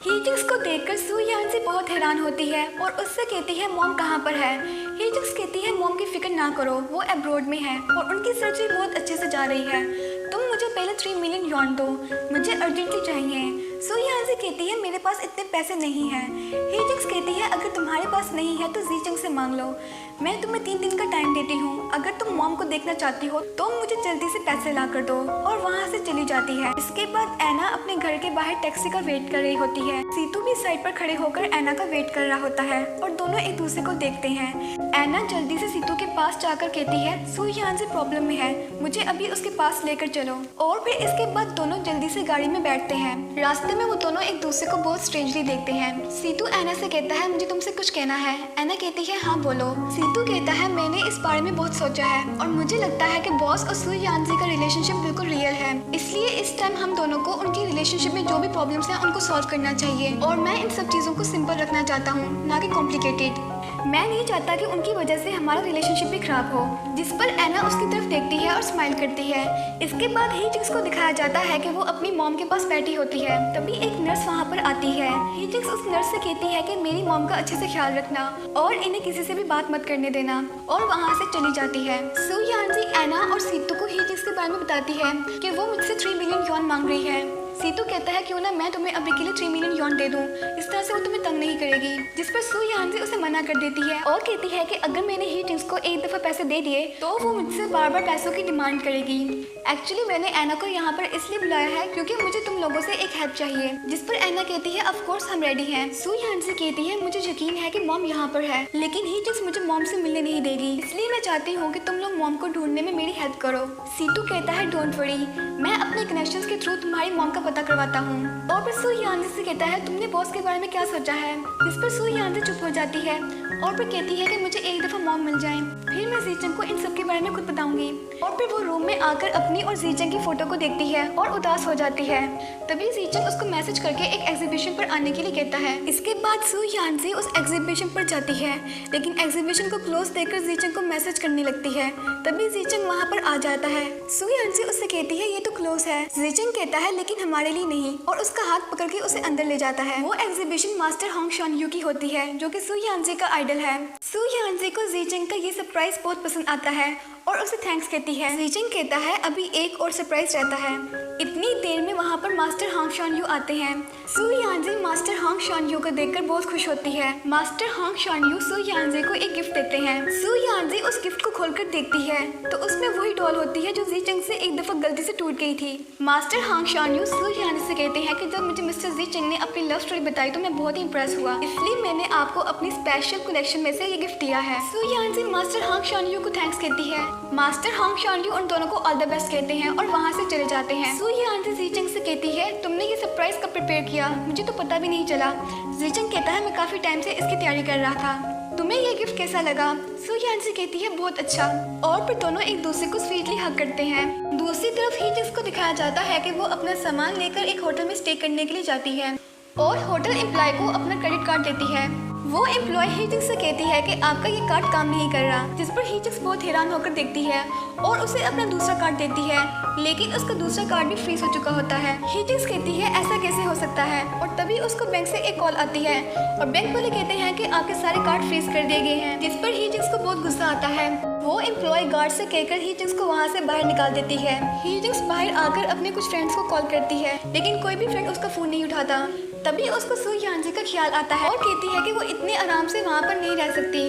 हीजिंग्स को देखकर सू यानजी बहुत हैरान होती है और उससे कहती है मॉम कहाँ पर है। हीजिंग्स कहती है मॉम की फिक्र ना करो, वो अब्रॉड में है और उनकी सर्जरी बहुत अच्छे से जा रही है। तुम मुझे पहले 3 मिलियन यॉन दो, मुझे अर्जेंटली चाहिए। सू यानजी कहती है मेरे पास इतने पैसे नहीं हैं। हीजिंग्स कहती है अगर तुम्हारे पास नहीं है तो ज़ीचंग से मांग लो, मैं तुम्हें 3 दिन का टाइम देती हूँ। अगर तुम मॉम को देखना चाहती हो तो मुझे जल्दी से पैसे ला कर दो, और वहाँ से चली जाती है। इसके बाद एना अपने घर के बाहर टैक्सी का वेट कर रही होती है। सीतू भी साइड पर खड़े होकर एना का वेट कर रहा होता है और दोनों एक दूसरे को देखते हैं। एना जल्दी से सीतू के पास जाकर कहती है सू यानजी प्रॉब्लम में है, मुझे अभी उसके पास लेकर चलो। और फिर इसके बाद दोनों जल्दी से गाड़ी में बैठते हैं। रास्ते में वो दोनों एक दूसरे को बहुत स्ट्रेंजली देखते हैं। सीतू एना से कहता है मुझे तुमसे कुछ कहना है। एना कहती है हाँ बोलो। सीतू कहता है मैंने इस बारे में बहुत सोचा है और मुझे लगता है कि बॉस और सू यानजी का रिलेशनशिप बिल्कुल रियल है, इसलिए इस टाइम हम दोनों को उनकी रिलेशनशिप में जो भी प्रॉब्लम्स हैं उनको सॉल्व करना चाहिए। और मैं इन सब चीज़ों को सिंपल रखना चाहता हूँ, ना कि कॉम्प्लिकेटेड। मैं नहीं चाहता कि उनकी वजह से हमारा रिलेशनशिप भी खराब हो। जिस पर एना उसकी तरफ देखती है और स्माइल करती है। इसके बाद हीजिंग्स को दिखाया जाता है कि वो अपनी मॉम के पास बैठी होती है। तभी एक नर्स वहाँ पर आती है। हीजिंग्स उस नर्स से कहती है कि मेरी मॉम का अच्छे से ख्याल रखना और इन्हें किसी से भी बात मत करने देना, और वहाँ से चली जाती है। सू यानजी एना और सीतू को हीजिंग्स के बारे में बताती है कि वो मुझसे 3 मिलियन यॉन मांग रही है। सीतू कहता है क्यों ना मैं तुम्हें अभी के लिए 3 मिलियन यॉन दे दूं, इस तरह से वो तुम्हें तंग नहीं करेगी। जिस पर सू यानजी उसे मना कर देती है और कहती है कि अगर मैंने हीजिंग्स को एक दफ़ा पैसे दे दिए तो वो मुझसे बार बार पैसों की डिमांड करेगी। एक्चुअली मैंने एना को यहाँ पर इसलिए बुलाया है क्योंकि मुझे तुम लोगों से एक हेल्प चाहिए। जिस पर एना कहती है ऑफ कोर्स हम रेडी हैं। सू यानजी कहती है मुझे यकीन है कि मॉम यहाँ पर है, लेकिन हीजिंग्स मुझे मॉम से मिलने नहीं देगी, इसलिए मैं चाहती हूँ कि तुम लोग मॉम को ढूंढने में मेरी हेल्प करो। सीतू कहता है डोंट वरी, मैं अपने कनेक्शंस के थ्रू तुम्हारी मॉम का पता करवाता हूँ। और फिर सू यानजी से कहता है तुमने बॉस के बारे में क्या सोचा है। जिस पर सू यानजी चुप हो जाती है और फिर कहती है कि मुझे एक दफ़ा मॉम मिल जाए, फिर मैं ज़ीचंग को इन सब के बारे में खुद बताऊंगी। और फिर वो रूम में आकर अपनी और ज़ीचंग की फ़ोटो को देखती है और उदास हो जाती है। तभी ज़ीचंग उसको मैसेज करके एक एग्जीबिशन पर आने के लिए कहता है। इसके बाद सू यानजी उस एग्जीबिशन पर जाती है, लेकिन एग्जीबिशन को क्लोज देखकर ज़ीचंग को मैसेज करने लगती है। तभी ज़ीचंग वहाँ पर आ जाता है। सू यानजी उससे कहती है ये तो क्लोज है। ज़ीचंग कहता है लेकिन हमारे लिए नहीं, और उसका हाथ पकड़ के उसे अंदर ले जाता है। वो एग्जीबिशन मास्टर होंग शान यू की होती है, जो कि सू यानजी का आइडल है। सू यानजी को ज़ीचंग का ये सरप्राइज बहुत पसंद आता है और उसे थैंक्स कहती है। ज़ीचंग कहता है अभी एक और सरप्राइज रहता है। इतनी देर में वहाँ पर मास्टर होंग शान यू आते हैं। सू यानजी मास्टर होंग शान यू को देखकर बहुत खुश होती है। मास्टर होंग शान यू सू यानजी को एक गिफ्ट देते हैं। सू यानजी उस गिफ्ट को खोलकर देखती है तो उसमें वही डॉल होती है जो ज़ीचंग से एक दफ़ा गलती से टूट गई थी। मास्टर होंग शान यू सू यानजी से कहते हैं कि जब मुझे मिस्टर ज़ीचंग ने अपनी लव स्टोरी बताई तो मैं बहुत ही इंप्रेस हुआ, इसलिए मैंने आपको अपनी स्पेशल कलेक्शन में से ये गिफ्ट दिया है। सू यानजी मास्टर होंग शान यू को थैंक्स कहती है। मास्टर होंग शान यू उन दोनों को ऑल द बेस्ट कहते हैं और वहाँ से चले जाते हैं। सू यानजी ज़ीचंग से कहती है तुमने ये सरप्राइज कब प्रिपेयर किया, मुझे तो पता भी नहीं चला। ज़ीचंग कहता है मैं काफ़ी टाइम से इसकी तैयारी कर रहा था, तुम्हें ये गिफ्ट कैसा लगा। सू यानजी कहती है बहुत अच्छा, और फिर दोनों एक दूसरे को स्वीटली हग करते हैं। दूसरी तरफ हीजिंग्स को दिखाया जाता है कि वो अपना सामान लेकर एक होटल में स्टे करने के लिए जाती है और होटल एम्प्लॉय को अपना क्रेडिट कार्ड देती है। वो एम्प्लॉय हीजिंग्स से कहती है कि आपका ये कार्ड काम नहीं कर रहा, जिस पर हीजिंग्स बहुत हैरान होकर देखती है और उसे अपना दूसरा कार्ड देती है, लेकिन उसका दूसरा कार्ड भी फ्रीज हो चुका होता है। हीजिंग्स कहती है ऐसा कैसे हो सकता है, और तभी उसको बैंक से एक कॉल आती है और बैंक वाले कहते हैं कि आपके सारे कार्ड फ्रीज कर दिए गए हैं। जिस पर हीजिंग्स को बहुत गुस्सा आता है। वो एम्प्लॉय गार्ड से कहकर हीजिंग्स को वहाँ से बाहर निकाल देती है। हीजिंग्स बाहर आकर अपने कुछ फ्रेंड्स को कॉल करती है, लेकिन कोई भी फ्रेंड उसका फोन नहीं उठाता। तभी उसको सू यानजी का ख्याल आता है और कहती है कि वो इतने आराम से वहाँ पर नहीं रह सकती।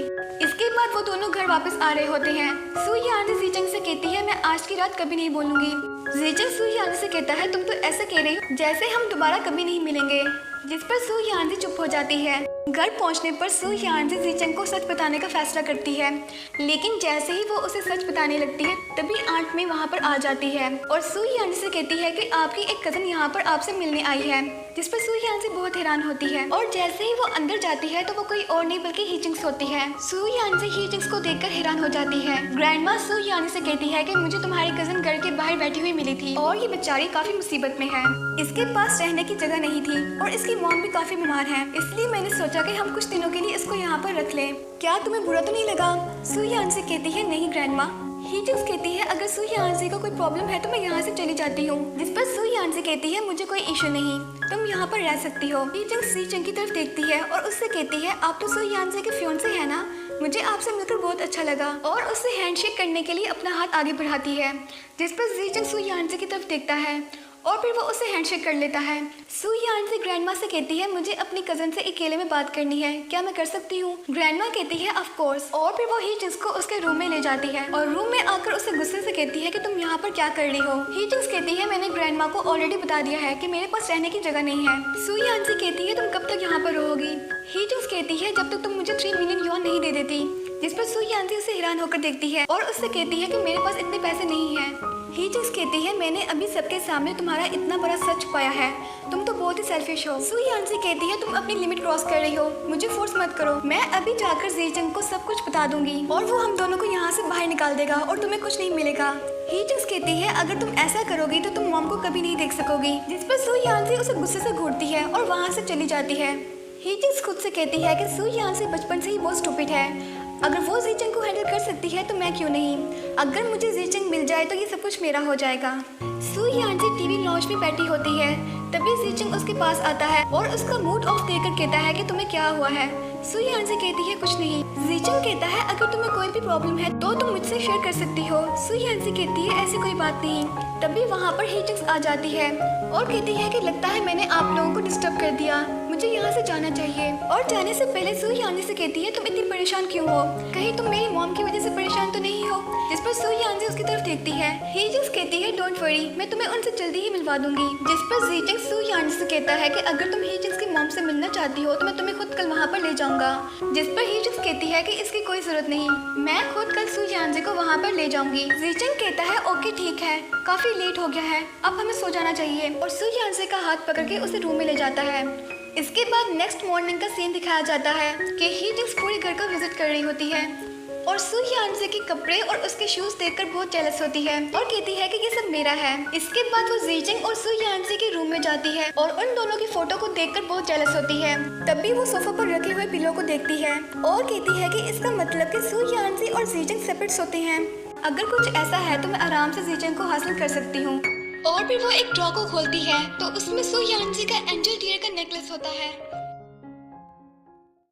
इसके बाद वो दोनों घर वापस आ रहे होते हैं। सू यानजी ज़ीचंग से कहती है मैं आज की रात कभी नहीं बोलूंगी। ज़ीचंग सू यानजी से कहता है तुम तो ऐसा कह रही हो जैसे हम दोबारा कभी नहीं मिलेंगे। जिस पर सू यानजी चुप हो जाती है। घर पहुंचने पर सू यानजी ज़ीचंग को सच बताने का फैसला करती है, लेकिन जैसे ही वो उसे सच बताने लगती है तभी आंट में वहाँ पर आ जाती है और सू यानजी से कहती है कि आपकी एक कज़न यहाँ पर आपसे मिलने आई है। जिस पर सू यानजी बहुत हैरान होती है और जैसे ही वो अंदर जाती है तो वो कोई और नहीं बल्कि हीजिंग्स होती है। सू यानजी हीजिंग्स को देखकर हैरान हो जाती है। ग्रैंडमा सू यानजी से कहती है कि मुझे तुम्हारी कज़न घर के बाहर बैठी हुई मिली थी और ये बेचारी काफ़ी मुसीबत में है, इसके पास रहने की जगह नहीं थी और इसकी मॉम भी काफ़ी बीमार है, इसलिए मैंने सोचा कि हम कुछ दिनों के लिए इसको यहाँ पर रख लें। क्या तुम्हें बुरा तो नहीं लगा। सू यानजी कहती है नहीं ग्रैंडमा। हीजिंग्स कहती है अगर सू यांजी को कोई प्रॉब्लम है तो मैं यहाँ से चली जाती हूँ। जिस पर सू यांजी कहती है मुझे कोई इशू नहीं, तुम यहाँ पर रह सकती हो। हीजिंग्स जीचंग की तरफ देखती है और उससे कहती है आप तो सू यांजी के फियांसे है ना, मुझे आपसे मिलकर बहुत अच्छा लगा, और उससे हैंडशेक करने के लिए अपना हाथ आगे बढ़ाती है। जिस पर जीचंग सू यांजी की तरफ देखता है और फिर वो उससे हैंडशेक कर लेता है। सू यांजी ग्रैंडमा से कहती है मुझे अपनी कजन से अकेले में बात करनी है, क्या मैं कर सकती हूँ? ग्रैंडमा कहती है ऑफ कोर्स, और फिर वो हीजिंग्स को उसके रूम में ले जाती है और रूम में आकर उसे गुस्से से कहती है कि तुम यहाँ पर क्या कर रही हो? हीजिंग्स कहती है मैंने ग्रैंडमा को ऑलरेडी बता दिया है कि मेरे पास रहने की जगह नहीं है। सू यांजी कहती है तुम कब तक यहाँ पर रहोगी? हीजिंग्स कहती है जब तक तुम मुझे 3 मिलियन युआन नहीं दे देती। जिस पर सू यांजी उसे हैरान होकर देखती है और उससे कहती है कि मेरे पास इतने पैसे नहीं है। हीजिंग्स कहती है मैंने अभी सबके सामने तुम्हारा इतना बड़ा सच पाया है, तुम तो बहुत ही सेल्फिश हो। सू यांजी कहती है तुम अपनी लिमिट क्रॉस कर रही हो, मुझे फोर्स मत करो, मैं अभी जाकर जीचंग को सब कुछ बता दूंगी और वो हम दोनों को यहाँ से बाहर निकाल देगा और तुम्हें कुछ नहीं मिलेगा। हीजिंग्स कहती है अगर तुम ऐसा करोगी तो तुम मॉम को कभी नहीं देख सकोगी। जिस पर सू यांजी उसे गुस्से से घूरती है और वहाँ से चली जाती है। हीजिंग्स खुद से कहती है कि सू यांजी बचपन से ही बहुत स्टूपिड है, अगर वो जीचंग को हैंडल कर सकती है तो मैं क्यों नहीं? अगर मुझे जीचंग मिल जाए तो ये सब कुछ मेरा हो जाएगा। सू यांजी टीवी लॉन्च में बैठी होती है, तभी जीचंग उसके पास आता है और उसका मूड ऑफ देकर कहता है कि तुम्हें क्या हुआ है? सू यांजी कहती है कुछ नहीं। जीचंग कहता है अगर तुम्हें कोई भी प्रॉब्लम है तो तुम मुझसे शेयर कर सकती हो। सू यांजी कहती है ऐसी कोई बात नहीं। तभी वहाँ पर हीजिंग्स आ जाती है और कहती है कि लगता है मैंने आप लोगों को डिस्टर्ब कर दिया, मुझे यहाँ से जाना चाहिए। और जाने से पहले सू यांजी से कहती है तुम इतनी परेशान क्यों हो, कहीं तुम मेरी मॉम की वजह से परेशान तो नहीं हो? जिस पर सू यांजी उसकी तरफ देखती है। हीजिंग्स कहती है डोंट वरी, मैं तुम्हें उनसे जल्दी ही मिलवा दूंगी। जिस पर जीचंग सू यांजी से कहता है कि अगर तुम हीजिंग्स की मॉम से मिलना चाहती हो तो मैं तुम्हें खुद कल वहाँ पर ले जाऊंगा। जिस पर हीजिंग्स कहती है कि इसकी कोई जरूरत नहीं, मैं खुद कल सू यांजी को वहाँ पर ले जाऊंगी। जीचंग कहता है ओके ठीक है, काफी लेट हो गया है, अब हमें सो जाना चाहिए, और सू यांजी का हाथ पकड़ के उसे रूम में ले जाता है। इसके बाद नेक्स्ट मॉर्निंग का सीन दिखाया जाता है कि हीजिंग्स पूरे घर का विजिट कर रही होती है और सू यांजी के कपड़े और उसके शूज देखकर बहुत जेलस होती है और कहती है कि ये सब मेरा है। इसके बाद वो जीचंग और सू यांजी के रूम में जाती है और उन दोनों की फोटो को देखकर बहुत जेलस होती है। तभी वो सोफा पर रखे हुए पिलो को देखती है और कहती है कि इसका मतलब कि सू यांजी और जीचंग सेपरेट सोते हैं। अगर कुछ ऐसा है तो मैं आराम से जीचंग को हासिल कर सकती हूँ। और फिर वो एक ड्रॉ को खोलती है तो उसमें सू यांजी का एंजल डियर का नेकलेस होता है।